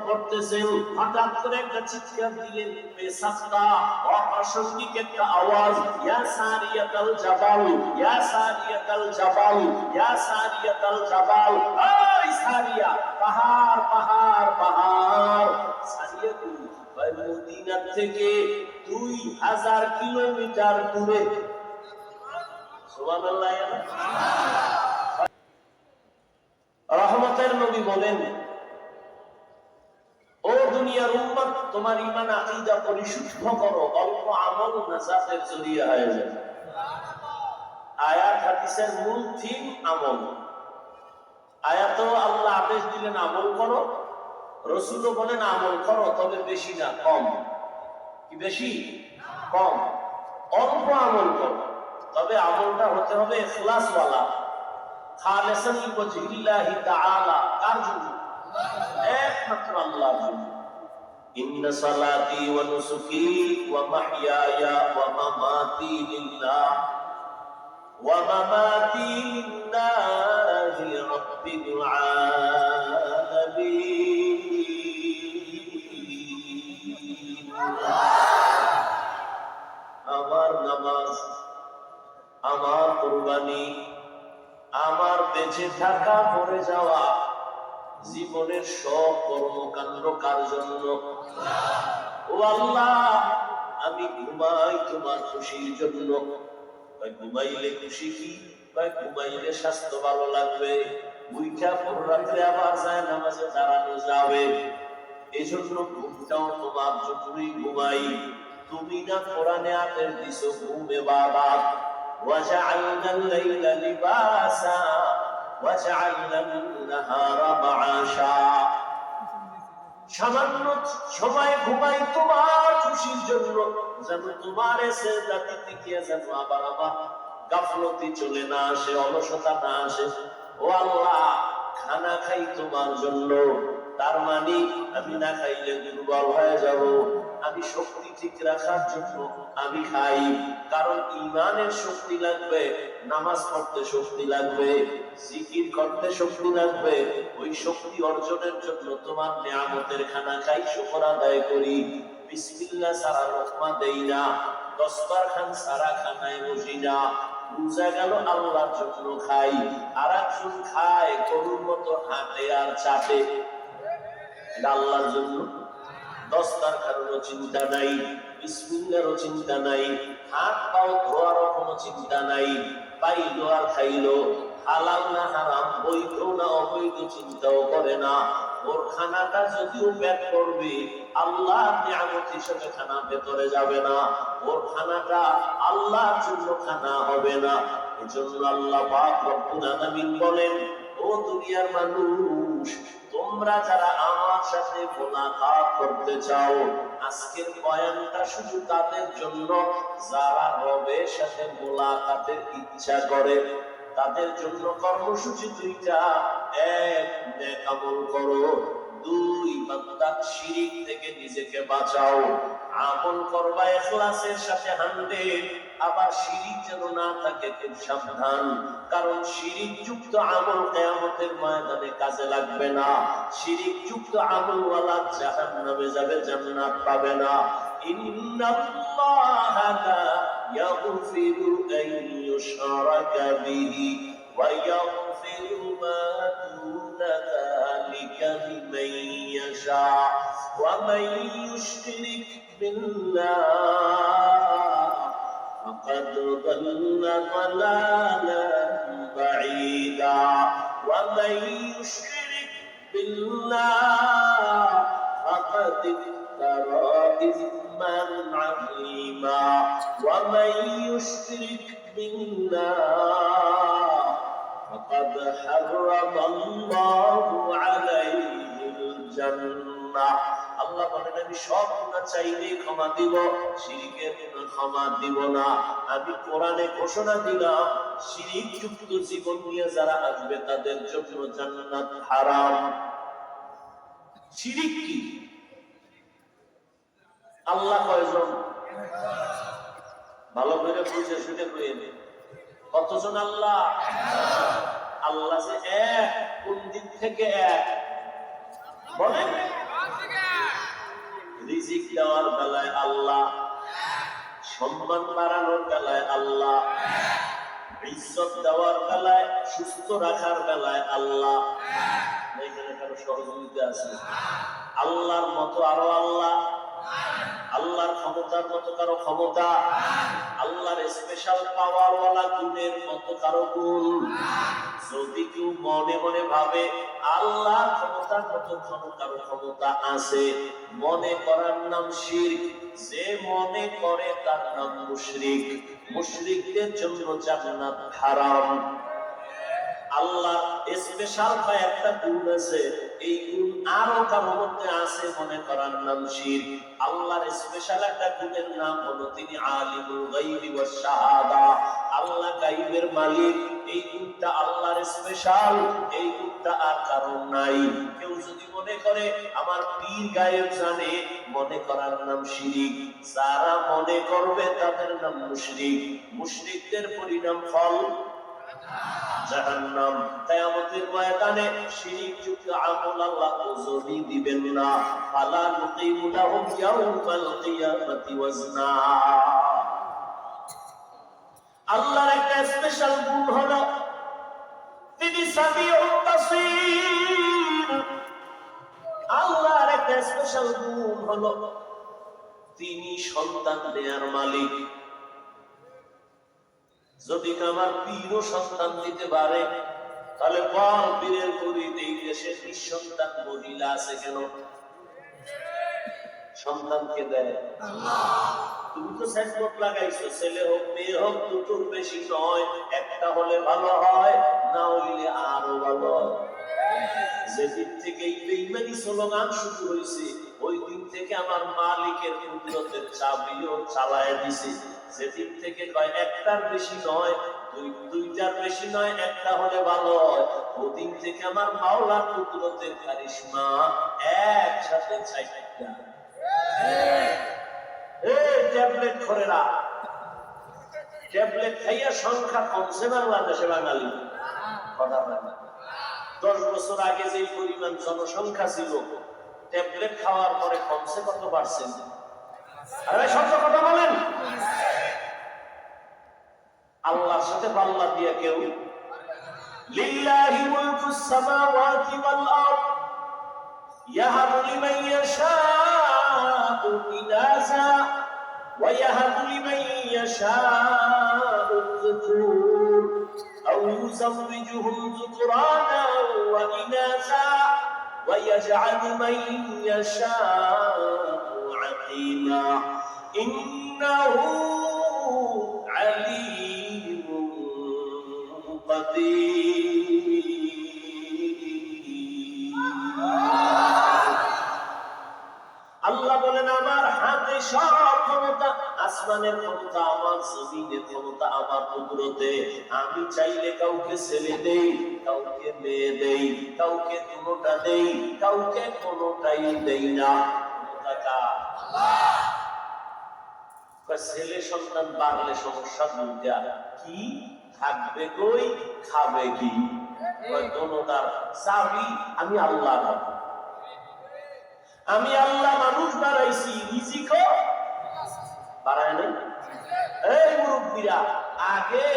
করতেছেন, হঠাৎ করে একটা চিৎকার দিলেন, বেসাক্তা অপ্রাসঙ্গিক একটা আওয়াজ, ইয়া সারিয়াতাল জাবাল, ইয়া সারিয়াতাল জাবাল, ইয়া সারিয়াতাল জাবাল, ওই সারিয়া, পাহাড় পাহাড় পাহাড়। সারিয়া কি? মদিনা থেকে 2000 কিলোমিটার দূরে। সুবহানাল্লাহ। রহমতের নবী বলেন, ও দুনিয়ার উম্মত, তোমার ঈমান আকীদা পরিশুদ্ধ করো, অল্প আমল নাজাতের জরিয়া হয়ে যায়। আয়াত হাদিসের মূল থিম আমল। আয়াত আল্লাহ আদেশ দিলেন আমল করো, রাসূলও বলেন আমল করো, তবে বেশি না, কম। কি বেশি? কম। অল্প আমল করো, তবে আমলটা হতে হবে ইখলাসওয়ালা, খালিসান লিওয়াজহিল্লাহি তাআলা। কার জন্য? একমাত্র আল্লাহর জন্য। ইন্না সালাতি ওয়া নুসুকি ওয়া মাহইয়ায়া ওয়া মামাতি লিল্লাহ ওয়া মামাতি লিল্লাহি রাব্বিল আলামিন। আমার নামাজ, আমার কুরবানি, আমার বেঁচে থাকা, মরে যাওয়া, জীবনের সব কর্মকাণ্ড কার জন্য? ও আল্লাহ, আমি ঘুমাই তোমার খুশির জন্য। ঘুমাইলে খুশি কি? ঘুমাইলে স্বাস্থ্য ভালো লাগবে, উইঠা পর রাত্রে আবার যায় নামাজে দাঁড়ানো যাবে। এই জন্য ঘুমটাও তোমার জন্যই ঘুমাই। তুমি না কোরআনে আদেশ দিছো ঘুম ইবাদত। وجعلنا الليل لباسا وجعلنا النهار معاشا। সামান্য সময় ঘুমাই তোমার খুশির জন্য, যেন তোমার সেজদা দিতে গিয়ে যেন আবার আমার গাফলতি চলে না আসে, অলসতা না আসে। ও আল্লাহ, খানা খাই তোমার জন্য, তার মানে আমি না খাইলে দুর্বল হয়ে যাব। আমি শক্তি ঠিক রাখার জন্য আমি খাই, কারণ ঈমানের শক্তি লাগবে, নামাজ পড়তে শক্তি লাগবে, জিকির করতে শক্তি লাগবে। ওই শক্তি অর্জনের জন্য তোমার নিয়ামতের খানা খাই, শুকর আদায় করি। বিসমিল্লাহ ছাড়া লোকমা দেই না, দস্তরখান ছাড়া খানায় বসি না। বুঝা গেল আল্লাহর জন্য খাই। আর একজন খায় গরুর মতো হাঁটে আর চাটে, এটা আল্লাহর জন্য। দস্তরখানেরও চিন্তা নাই, বিসমিল্লাহরও চিন্তা নাই, হাত পাও ধোয়ারও কোনো চিন্তা নাই। পাইলো আর খাইলো, হালাল না হারাম, বৈধ না অবৈধ চিন্তাও করে না। ওর খানাটা যদিও পেট করবে, আল্লাহর নিয়ামত হিসেবে খানা ভেতরে যাবে না। ওর খানাটা আল্লাহর জন্য খানা হবে না। এজন্য আল্লাহ পাক রব্বুল আলামিন বলেন, ও দুনিয়ার মানুষ, তোমরা যারা আমার সাথে মুলাকাত করতে চাও, আজকের বয়ানটা শুধু তাদের জন্য যারা রবের সাথে মুলাকাতের ইচ্ছা করে। তাদের জন্য কর্মসূচি দুইটা: এক, নেক আমল করো; দুই, বান্দা শিরক থেকে নিজেকে বাঁচাও। আমল করবা ইখলাসের সাথে 100, আবার শিরক যেন না থাকে খুব সাবধান, কারণ শিরক যুক্ত আমল কিয়ামতের ময়দানে কাজে লাগবে না। শিরক যুক্ত আমলওয়ালা জাহান্নামে যাবে, জান্নাত পাবে না। ইন্নাল্লাহা লা ইয়াগফিরু আন ইউশরাকা বিহি ওয়া ইয়াগফিরু মা দুনা যালিকা লিমান ইয়াশা ওয়া মান ইউশরিক বিল্লাহ ফাকাদ দাল্লা দালালান বাঈদা ওয়া মান ইউশরিক বিল্লাহ ফাকাদ افترى إثما عظيما ومن يشرك بالله فقد حرم الله عليه الجنة। আল্লাহ বলেন, আমি সব গুনাহ চাইলে ক্ষমা দিব, শিরকের গুনাহ ক্ষমা দিব না। আমি কোরআনে ঘোষণা দিলাম, শিরক যুক্ত জীবন নিয়ে যারা আসবে তাদের জন্য জান্নাত হারাম। শিরক কি? আল্লাহ কয়জন? ভালো করে বুঝে শুনে কইয়ে নে, কতজন আল্লাহ? আল্লাহ যে এক, কোন দিক থেকে এক বলেন? রিজিক দেওয়ার বেলায় আল্লাহ, সম্মান বাড়ানোর বেলায় আল্লাহ, ইজ্জত দেওয়ার বেলায়, সুস্থ রাখার বেলায় আল্লাহ। এখানে কারো সহযোগিতা আছে? আল্লাহর মতো আরো আল্লাহ, আল্লাহর ক্ষমতার মতো কারো ক্ষমতা, আল্লাহর স্পেশাল পাওয়ার ওয়ালা গুণের মতো কারো গুণ। যদি কেউ মনে মনে ভাবে আল্লাহর ক্ষমতার মতো কারো ক্ষমতা আছে, মনে করার নাম শিরক। যে মনে করে তার নাম মুশরিক। মুশরিকদের জন্য জান্নাত হারাম। আল্লাহ স্পেশাল একটা গুণ আছে, এই গুণ আরো কারো মধ্যে আছে, মনে করার নাম শিরক। আল্লাহর স্পেশাল একটা গুণের নাম হলো তিনি আলিমুল গায়বি ওয়াশ শাহাদা। আল্লাহ গায়বের মালিক। এই গুণটা আল্লাহর স্পেশাল, এই গুণটা আর কারণ নাই। কেউ যদি মনে করে আমার পীর গায়েব জানে, মনে করার নাম শিরক। যারা মনে করবে তাদের নাম মুশরিক। মুশরিকদের পরিণাম ফল জাহান্নাম। কিয়ামতের ময়দানে শিরকযুক্ত আমল আল্লাহ ওজনই দিবেন না। ফালা নুকিমু লাহুম ইয়াউমাল কিয়ামাতি ওয়াজনা। আল্লাহর একটা স্পেশাল গুণ হলো তিনি সামিউল বাসীর। আল্লাহর একটা স্পেশাল গুণ হলো তিনি সন্তান দেয়ার মালিক। যদি আমার পীরও সন্তান দিতে পারে, তাহলে বল পীরের মুরিদ এই দেশে নিঃসন্তান মহিলা আছে কেন? সন্তানকে দেয় আল্লাহ। তুমি তো সাইনবোর্ড লাগাইছো, ছেলে হোক মেয়ে হোক দুটোর বেশি নয়, একটা হলে ভালো হয়, না হইলে আরো ভালো হয়। যেদিন থেকে এই বেঈমানি স্লোগান শুরু হয়েছে, ওই দিন থেকে আমার মালিকের কুদরতের চাবিও চালায় দিছে। যেদিন থেকে কয় একটার বেশি নয়, দুইটার বেশি নয়, একটা হলে ভালো হয়, ওদিন থেকে আমার মাওলার কুদরতের কারিশমা একসাথে চাইটা। ট্যাবলেট করে না, ট্যাবলেট খাইয়া সংখ্যা কমছে বাংলাদেশে বাঙালি কথা বলে না। 10 বছর আগে যে পরিমাণ জনসংখ্যা ছিল, ট্যাবলেট খাওয়ার পরে কমছে কত পার্সেন্ট? আরে সত্য কথা বলেন। আল্লাহর সাথে পাল্লা দিয়া কেউ? লিল্লাহি মুলকুস সামাওয়াতি ওয়াল আরদ ইয়াহাবু লিমান ইয়াশাউ ইনাসা ওয়া ইয়াহাবু লিমান ইয়াশাউ যুকুর আও ইউযাওwijuhum যুকরানা ওয়া ইনাসা ওয়া ইয়াজআলু মান ইয়াশাউ আকিমা ইন্নাহু আলিমুন আল্লাহ বলেন আমার হাতে সব ক্ষমতা, আসমানের ক্ষমতা আমার, জমিনের ক্ষমতা আমার কুদরতে। আমি চাইলে কাউকে ছেলে দেই, কাউকে মেয়ে দেই, কাউকে কোনোটা দেই, কাউকে কোনোটাই দেই না। ছেলে সন্তান বাড়লে সমস্যা দুইটা, কি থাকবে কই, খাবে কি? দোনোটার চাবি আমি আল্লাহ। আমি আল্লাহ মানুষ বাড়াইছি, রিজিকও বাড়ায় নাই। এই মুরব্বীরা, আগে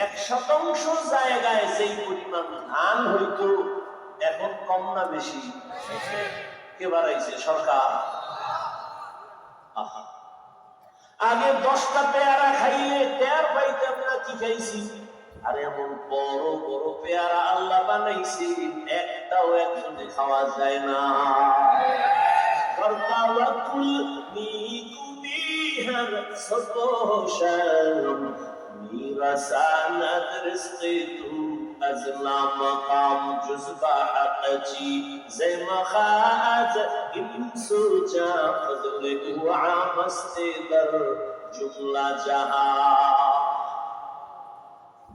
1% জায়গায় যেই পরিমাণ ধান হইতো, এখন কম না বেশি? কে বাড়াইছে? সরকার। আগে 10টা পেয়ারা খাইলে টের পাইতাম না কি খাইছি, আর এমন বড় বড় পেয়ারা আল্লাহ বানাইছে, একটাও একজনে খাওয়া যায় না। তাওয়াক্কুল নিকুবিহার সতোশাম মিরাসানাত রিজকি তু আজলা মাকাম জুজবা হাকাচি জেমাখাত ইনসুজা ফজলে দুআ মস্তিদার জুমলা জাহা।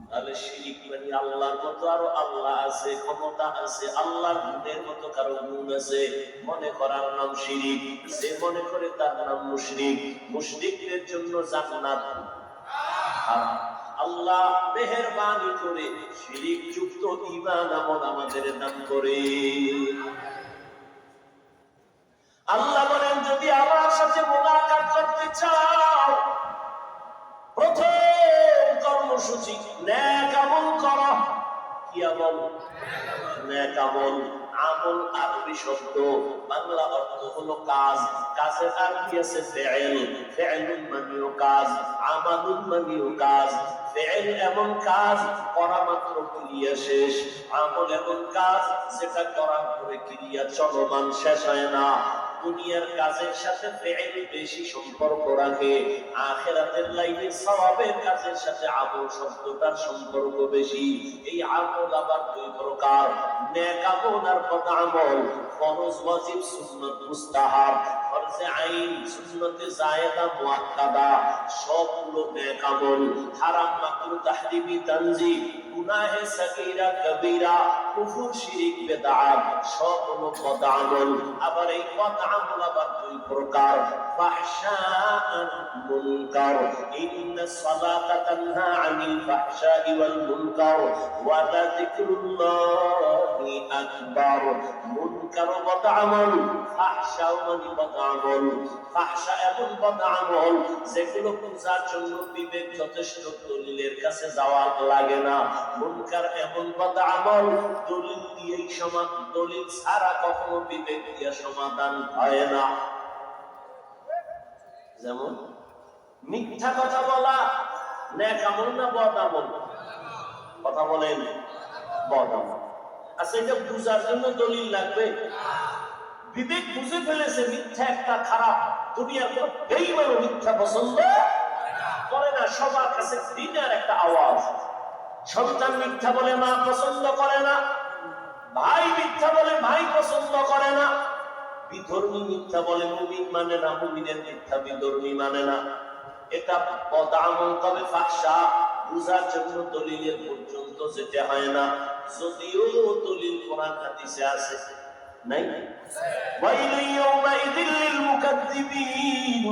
তাহলে শিরিক মানে আল্লাহর মতো আরো আল্লাহ আছে, ক্ষমতা আছে, আল্লাহর গুণের মতো কারো গুণ আছে, মনে করার নাম শিরিক। যে মনে করে তার নাম মুশরিক। মুশরিকদের জন্য জান্নাত হারাম। আল্লাহ মেহেরবানি করে শিরিক যুক্ত ঈমান আমল আমাদের দান করে। আল্লাহ বলে যদি আমার সাথে মুলাকাত করতে চাও, প্রথম কর্মসূচি নেক আমল করো। কি আমল? নেক আমল। আমল আরবি শব্দ, বাংলা অর্থ হলো কাজ। কাজের আরবি আছে ফেয়েল। ফেয়েলুন মানেও কাজ, আমালুন মানেও কাজ। ফেয়েল এমন কাজ করা মাত্র ক্রিয়া শেষ, আমল এমন কাজ যেটা করার পরে ক্রিয়া চলমান, শেষ হয় না। দুনিয়ার কাজের সাথে ফেয়েল বেশি সম্পর্ক রাখে, আখিরাতের লাইনে সওয়াবের কাজের সাথে আমল শব্দটার সম্পর্ক বেশি। এই আমল আবার দুই প্রকার, নেক আমল আর বদ আমল। ফরজ, ওয়াজিব, সুন্নাত, মুস্তাহাব। ফরজে আইন, সুন্নতে জায়েদা, মুআক্কাদা সবগুলো নেক আমল। হারাম, মাকরুহ, তাহরিমি, তানজিহ, গুনাহে সাগীরা, কবীরা, কুফর, শিরক, বিদআত সবগুলো বদ আমল। আবার এই বদ আমল আবার দুই প্রকার, ফাহশা আর মুনকার। ইন্নাস সালাতা তানহা আনিল ফাহশাই ওয়াল মুনকার ওয়া লাযিকরুল্লাহি আকবার। মুনকার বদ আমল, ফাহশা মানে বদ আমল। ফাহশা এমন বদ আমল যেগুলো বুঝার জন্য বিবেক যথেষ্ট, দলিলের কাছে যাওয়া লাগে না। মুনকার এমন বদ আমল দলিল দিয়েই সমাধান, দলিল ছাড়া কখনো বিবেক দিয়ে সমাধান হয় না। যেমন মিথ্যা কথা বলা নেক আমল না বদ আমল? কথা বলেন, বদ আমল। আচ্ছা, এটা বুঝার জন্য দলিল লাগবে? বিবেক বুঝে ফেলেছে মিথ্যা একটা খারাপ, দুনিয়ার কোন বেঈমানও মিথ্যা পছন্দ করে না। সবার কাছে দিনের একটা আওয়াজ। সন্তান মিথ্যা বলে মা পছন্দ করে না, ভাই মিথ্যা বলে ভাই পছন্দ করে না, বিধর্মী মিথ্যা বলে মুমিন মানে না, মুমিনের মিথ্যা বিধর্মী মানে না। এটা বদ আমল। তবে ফাহশা বুঝার জন্য দলিলের পর্যন্ত যেতে হয় না, যদিও দলিল কোরআন হাদিসে আছে। নাই? ওয়াইলু ইয়াউমাইযিল লিল মুকাদ্দিবিন,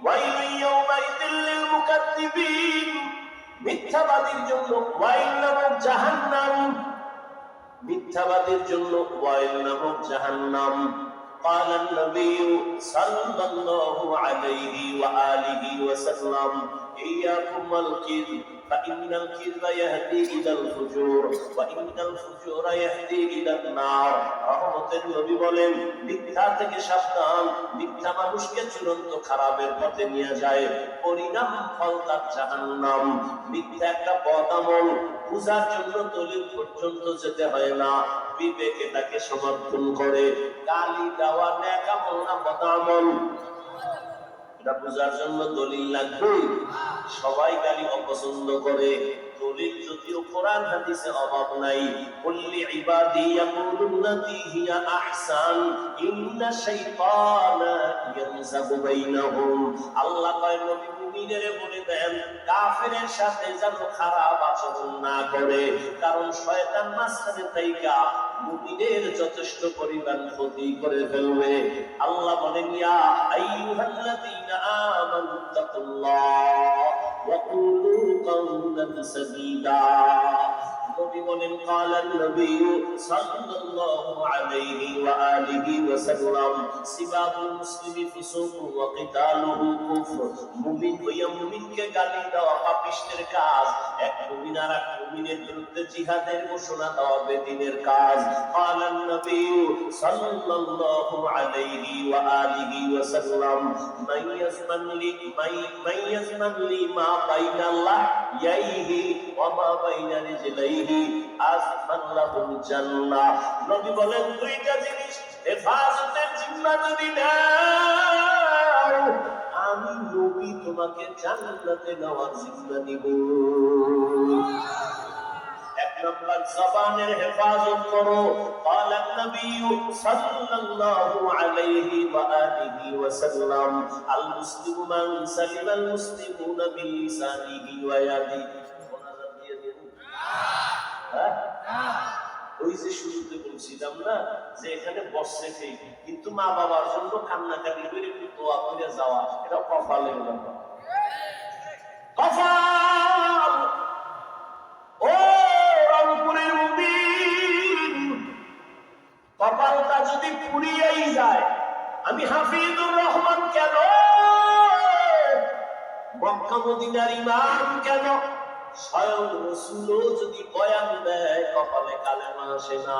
ওয়াইলু ইয়াউমাইযিল লিল মুকাদ্দিবিন। মিথ্যাবাদীর জন্য ওয়াইল নামক জাহান্নাম, মিথ্যাবাদীর জন্য ওয়াইল নামক জাহান্নাম। قال النبي صلى الله عليه وآله وسلم إياكم والكذب فإن الكذب يهدي إلى الفجور وإن الفجور يهدي إلى النار। রহমতের নবী বলেন, মিথ্যা থেকে সাবধান। মিথ্যা মানুষকে চূড়ান্ত খারাপের পথে নিয়ে যায়, পরিণাম ফল তার জাহান্নাম। মিথ্যা একটা বদ আমল, বুঝার জন্য দলিল পর্যন্ত যেতে হয় না, বিবেক এটাকে সমর্থন করে। গালি দেওয়া নেক আমল না বদ আমল? এটা বুঝার জন্য দলিল লাগবে। সবাই গালি অপছন্দ করে, দলিল যদিও কোরআন হাদিসে অভাব নাই। কুল্লি ইবাদি ইয়াকুলুল্লাতী হিয়া আহসান ইন্না শাইতানা ইয়ানযাগু বাইনাহুম। আল্লাহ কয় নবী মুমিনরে বলে দেন কাফেরের সাথে যেন খারাপ আচরণ না করে, কারণ শয়তান মাঝখানে থাইকা মুমিনের যথেষ্ট পরিমাণ ক্ষতি করে ফেলবে। আল্লাহ বলেন, ইয়া আইয়ুহাল্লাযীনা আমানু তাকুল্লাহ ওয়া কুলু কাওলান সাদীদা। নবী বলেন, ক্বালান নবী সাল্লাল্লাহু আলাইহি ওয়া আলিহি ওয়া সাল্লাম সিবাবুল মুসলিমি ফুসুকুন ওয়া কিতালুহু কুফর। মুমিন হইয়া মুমিনকে গালি দেওয়া পাপিষ্টের কাজ, এক মুমিন আর এক মুমিনের বিরুদ্ধে জিহাদের ঘোষণা দেওয়া বেদিনের কাজ। ক্বালান নবী সাল্লাল্লাহু আলাইহি ওয়া আলিহি ওয়া সাল্লাম মাইয়াজমান লি মা বাইনা লাহইহি ওয়া মা বাইনা রিজলাইহি আযমান লাহুল জান্নাহ। নবী বলেন, দুইটা জিনিস হেফাজতের জিম্মা যদি নাও, আমি নবী তোমাকে জান্নাতে নেওয়ার জিম্মা নিব। এক নম্বর, জবানের হেফাজত করো। ক্বালান নবী সাল্লাল্লাহু আলাইহি ওয়া আলিহি ওয়া সাল্লাম আল মুসলিমু মান সালিমাল মুসলিমুনা বিলিসানিহি ওয়া ইয়াদিহি। ওই যে শুরুতে বলছিলাম না যে এখানে বসছে ঠিক, কিন্তু মা বাবার জন্য কান্নাকাটি করে একটু দোয়া করে যাওয়া, এটা কপালের ব্যাপার। কপাল। ও রংপুরের মুমিন, কপালটা যদি পুড়িয়েই যায়, আমি হাফিজুর রহমান কেন, মক্কা মদিনার ইমাম কেন, স্বয়ং রাসূলও যদি বয়ান দেয় কপালে কালেমা আসে না।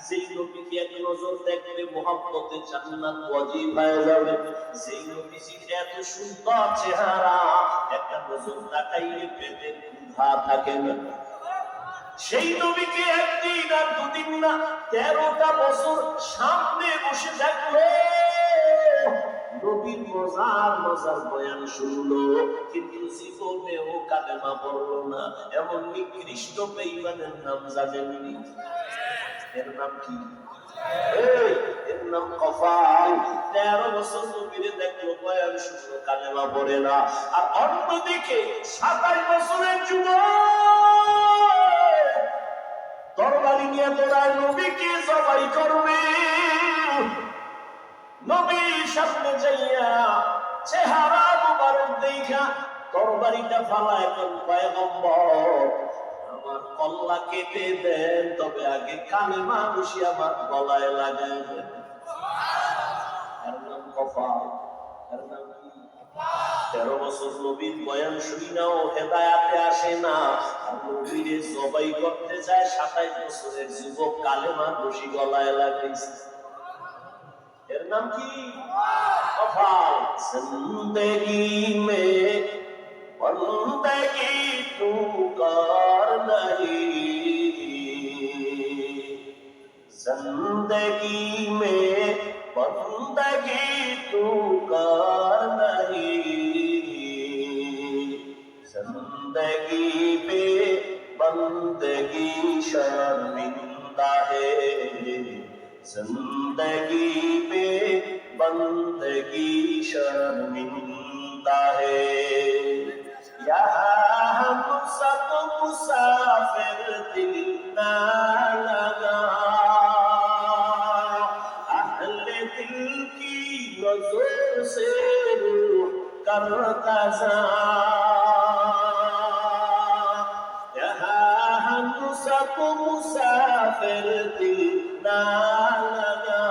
যেই নবীকে এক নজর দেখলে মুহাব্বতে জান্নাত ওয়াজিব হয়ে যাবে, যেই নবীজির এত সুন্দর চেহারা একটা নজর তাকাইলে পেটে ক্ষুধা থাকে না, সেই নবীকে একদিন আর দুদিন না 13টা বছর সামনে বসে থাকলো, নবীর মজার মজার বয়ান শুনলো, কিন্তু জীবনেও কালেমা পড়লো না। এমন নিকৃষ্ট বেঈমানের নাম জানেননি? এর নাম কি? এর নাম কফাল। 13 বছর নবীরে দেখলো, বয়ান শুনলো, কালেমা পড়ে না। আর অন্যদিকে 27 বছরের যুবক তরবারি নিয়ে দৌড়ায় নবীকে জবাই করবে। নবীর সামনে যাইয়া চেহারা মুবারক দেখা তরবারিটা ফালায়, কোন পয়গম্বর আমার কল্লা কেটে দেন, তবে আগে কালেমা বসি আমার গলায় লাগায় দেন। এর নাম কফাল। এর নাম কি? 13 বছর নবীর বয়ান শুনি নাও হেদায়াতে আসে না, আর নবীরে জবাই করতে যায় 27 বছরের যুবক, কালেমা বসি গলায় লাগাইছে। এর নাম কি? কফাল। জিন্দেগি মে বন্দগি তু কর নহি, জিন্দেগি মে বন্দগি তু কর নহি, जिंदगी पे बंदगी शर्मिंदा है, जिंदगी पे बंदगी शर्मिंदा है, यहाँ हम सब मुसाफिर दिल ना लगा, अहले दिल की नजर से रूह करता जा, सब मुसाफिर दिल ना लगा,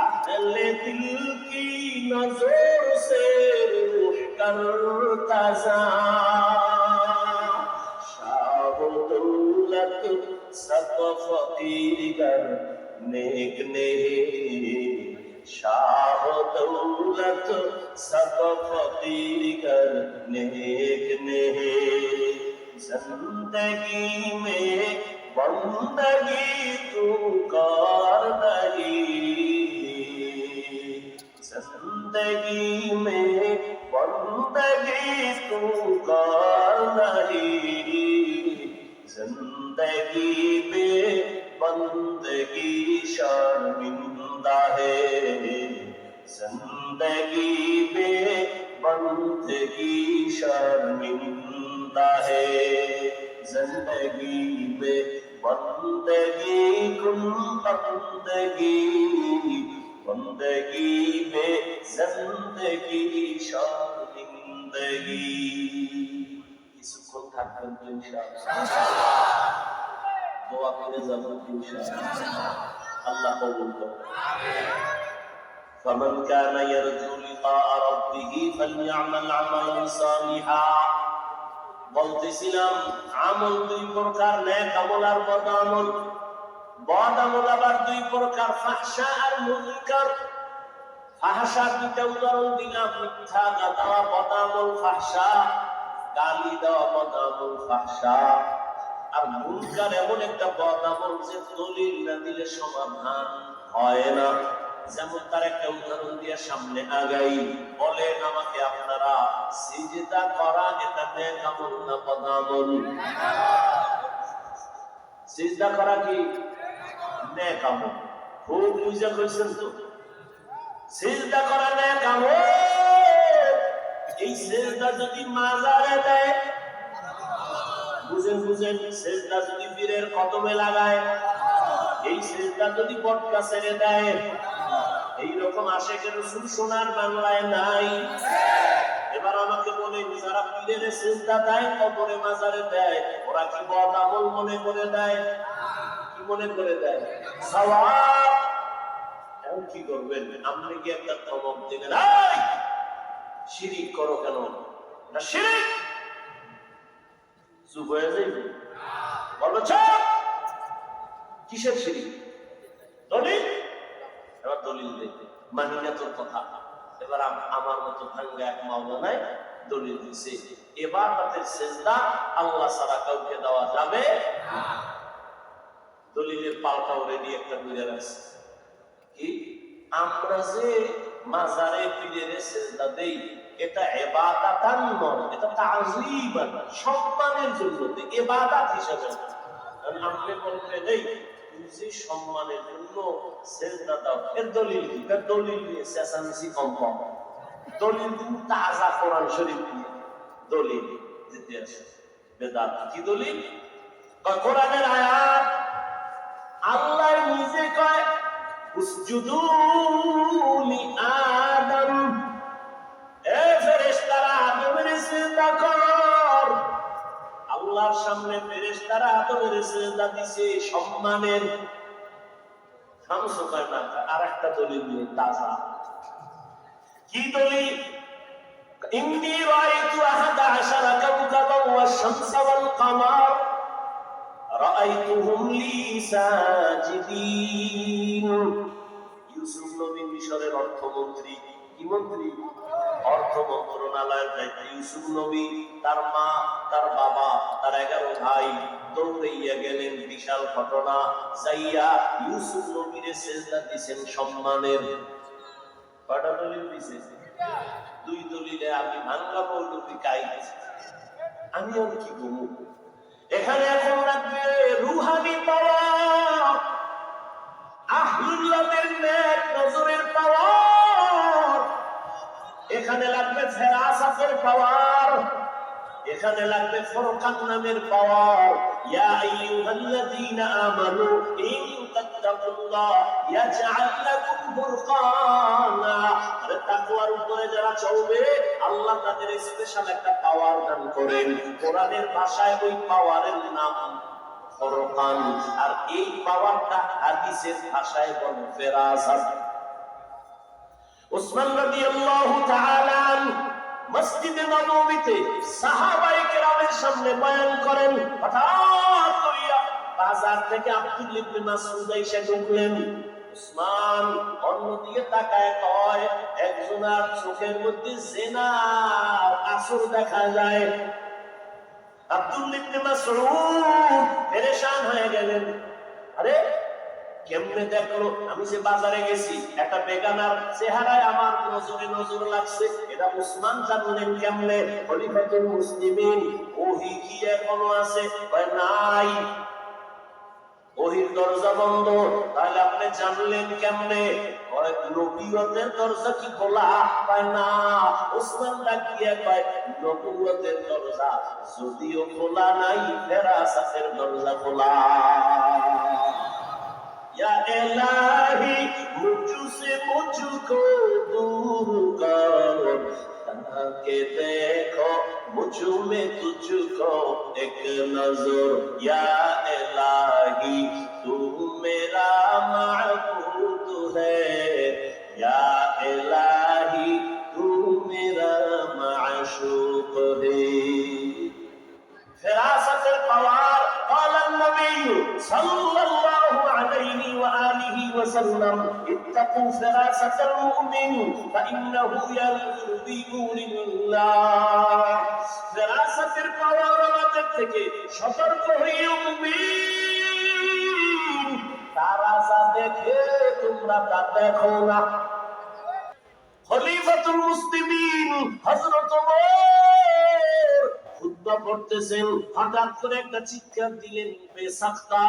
अहले दिल की नजर से रूह करता जा, शाह दौलत सब फकीर गर नेक नहीं, शाह दौलत सब फकीर गर नेक नहीं, जिंदगी में बंदगी तू कर नहीं, जिंदगी में बंदगी तू कर नहीं, जिंदगी में बंदगी शर्मिंदा है, जिंदगी में बंदगी शर्मिंदा है, जिंदगी में बंदगी कुन बंदगी, बंदगी में जिंदगी शर्मिंदगी। কিছুক্ষণ থাকবেন তো ইনশাআল্লাহ, দোয়া করে যাবেন ইনশাআল্লাহ, আল্লাহ কবুল করুন। فمن كان يرجو لقاء ربه فليعمل عملا صالحا। বলতেছিলাম আমল দুই প্রকার, নেক আমল আর বদ আমল। বদ আমল আবার দুই প্রকার, ফাহশা আর মুনকার। ফাহশা দুইটা উদাহরণ দিলাম, মিথ্যা গাওয়া বদ আমল ফাহশা, গালি দেওয়া বদ আমল ফাহশা। আর মুনকার এমন একটা বদ আমল যে দলিল না দিলে সমাধান হয় না। যেমন তার একটা উদাহরণ দিয়ে সামনে আগাই, বলেন আমাকে আপনারা সিজদা করা এটা নেক আমল না বদ আমল? সিজদা করা কি নেক আমল? খুব বুঝা কইছেন তো, সিজদা করা নেক আমল। এই সিজদা যদি মাজারে দেয়, বুঝেন বুঝেন, সিজদা যদি পীরের কদমে লাগায়, এই সিজদা যদি বটকা ছেড়ে দেয়, এইরকম আশেকের রাসূল সোনার বাংলায় নাই। এবার আমাকে বলেন, যারা পীরের সিজদা দেয়, কবরে মাজারে দেয়, ওরা কি বদ আমল মনে করে দেয়? কি মনে করে দেয় সওয়াব। এখন কি করবেন? আপনি কি একটা ধমক দিলেন, এই শিরিক করো কেন? না শিরিক, চুপ হয়ে যাইবে, বলো চুপ। কিসের শিরিক? দলিল। এবার দলিল দিতে মানি না তোর কথা। এবার আমার মতো ভাঙ্গা এক মাওলানায় দলিল দিছে, এবার তাদের সেজদা আল্লাহ ছাড়া কাউকে দেওয়া যাবে না। দলিলের পাল্টাও রেডি একটা বুঝে রাখছে কি, আমরা যে মাজারে পীরের সেজদা দেই এটা ইবাদাতান নয়, এটা তাযীমান, সম্মানের জন্য দেই, ইবাদত হিসেবে। কারণ আপনি বলতে নেই তুমি যে সম্মানের জন্য সেজদা দাও, এর দলিল কি? এর দলিল নিয়ে চেঁচামেচি কম কম, দলিল তুমি তাজা কোরআন শরীফ দিয়ে দলিল দিতে আসে। বেদাত কি দলিল? কোরআনের আয়াত, আল্লাহ নিজে কয় উসজুদু লিআদম, এ ফেরেশতারা আদমের সিজদা কর। আল্লাহর সামনে ফেরেশতারা আদমের সিজদা দিছে সম্মানের। শামস কয় না, আরেকটা দলিল নিয়ে তাজা। কি দলিল? ইন্নী রাআইতু আহাদা আশারা কাওকাবান ওয়াশ-শামসা ওয়াল-কামার রাআইতুহুম লি সাজিদিন। ইউসুফ নবী মিশরের অর্থমন্ত্রী, কি মন্ত্রী? অর্থ মন্ত্রণালয়ের দায়িত্ব ইউসুফ নবী, তার মা, তার বাবা, তার 11 ভাই দৌড়াইয়া গেলেন। বিশাল ঘটনা, যাইয়া ইউসুফ নবীরে সেজদা দিবেন সম্মানের। কয়টা দলিল দিছে? 2 দলিলে আমি ভাঙ্গা মৌলবি কাইছি। আমি আর কি বলবো? এখানে এখন লাগবে রুহানি পাওয়ার, আহলুল্লাহদের নেক নজরের পাওয়ার, এখানে লাগবে ফেরাসাতের পাওয়ার, এখানে লাগবে ফুরকান নামের পাওয়ার। ইয়া আইয়ুহাল্লাযীনা আমানু ইন তাত্তাকুল্লাহ ইয়াজআল লাকুম ফুরকানা, আরে তাকওয়ার উপরে যারা চলবে আল্লাহ তাদের স্পেশাল একটা পাওয়ার দান করেন। কোরআনের ভাষায় ওই পাওয়ারের নাম ফুরকান, আর এই পাওয়ারটা হাদিসের ভাষায় বলে ফেরাসাত। উসমান রাদিয়াল্লাহু তাআলা মসজিদে নববীতে সাহাবায়ে কেরামের সামনে বয়ান করেন। হঠাৎ করিয়া বাজার থেকে আব্দুল্লাহ ইবনে মাসউদ এসে ঢুকলেন। উসমান অন্যদিকে তাকায় কয়, একজনের চোখের মধ্যে জিনার আসর দেখা যায়। আব্দুল্লাহ ইবনে মাসউদ পেরেশান হয়ে গেলেন, আরে কেমনে দেখলো? আমি যে বাজারে গেছি একটা বেগানার চেহারায় আমার নজরে নজর লাগছে, এটা উসমান জানলেন কেমনে? খলিফাতুল মুসলিমিন, ওহী কি এখনো আছে? কয় নাই, ওহীর দরজা বন্ধ। তাহলে আপনি জানলেন কেমনে? কয় নবুয়তের দরজা কি খোলা? কয় না। উসমান ডাকিয়ে কয় নবুয়তের দরজা যদিও খোলা নাই, ফেরাসাতের দরজা খোলা। या इलाही मुझसे मुझको दूर करो, ताकि देखो मुझ में तुझको एक नजर। या इलाही तू मेरा माबूद है, या इलाही तू मेरा माशूक है। ফেরাসাতের পাওয়ার। قال النبي صلى الله عليه وآله وسلم اتقوا فراسة المؤمن فإنه ينظر بنور الله। ফেরাসাতের পাওয়ার আমাদের থেকে সতর্ক হইও মুমিন, তারা যা দেখে তোমরা তা দেখো না। খলিফাতুল মুসলিমিন হযরত ওমর খুতবা পড়তেছেন, হঠাৎ করে একটা চিৎকার দিলেন, বেসাক্তা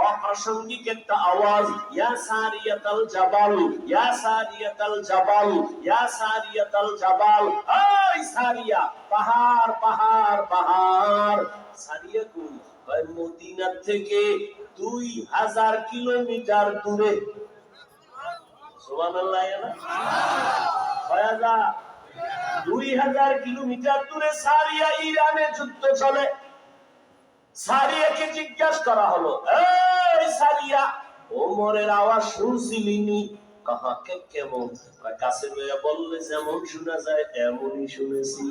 অপ্রাসঙ্গিক একটা আওয়াজ, ইয়া সারিয়াতাল জাবাল, ইয়া সারিয়াতাল জাবাল, ইয়া সারিয়াতাল জাবাল। ওই সারিয়া, পাহাড় পাহাড় পাহাড়। সারিয়া কই? ভাই মদিনা থেকে 2000 কিলোমিটার দূরে। সুবহানাল্লাহ। 2000 কিলোমিটার দূরে সারিয়া, ইরানে যুদ্ধ চলে। সারিয়াকে জিজ্ঞাসা করা হলো, এই সারিয়া ওমরের আওয়াজ শুনছিলিনি? কাহাকে কেমন? কাছে লইয়া বললে যেমন শোনা যায় এমনই শুনেছি।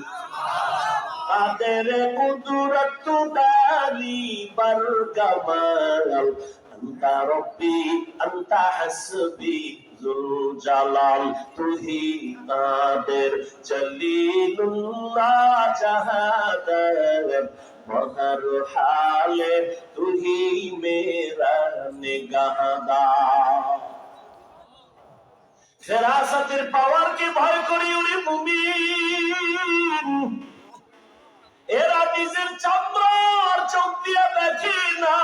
কাদের কুদরত দারি বরকমাল, আনতা রব্বি আনতা হাসবি জুল জালাল, তুহি কাদের জলিলুল্লাহ জাহাদার, হর হালে তুহি মেরা নিগাহদার। ফেরাসাতের পাওয়ারকে ভয় করি ওরে মুমিন। এরা নিজের চামড়ার চোখ দিয়ে দেখে না,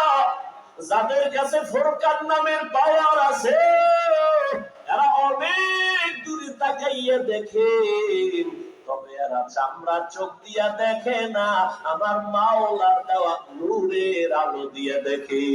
যাদের কাছে ফুরকান নামের পাওয়ার আছে এরা অনেক দূরে তাকাইয়া দেখে, তবে এরা চামড়ার চোখ দিয়া দেখে না, আমার মাওলার দেওয়া নূরের আলো দিয়ে দেখে।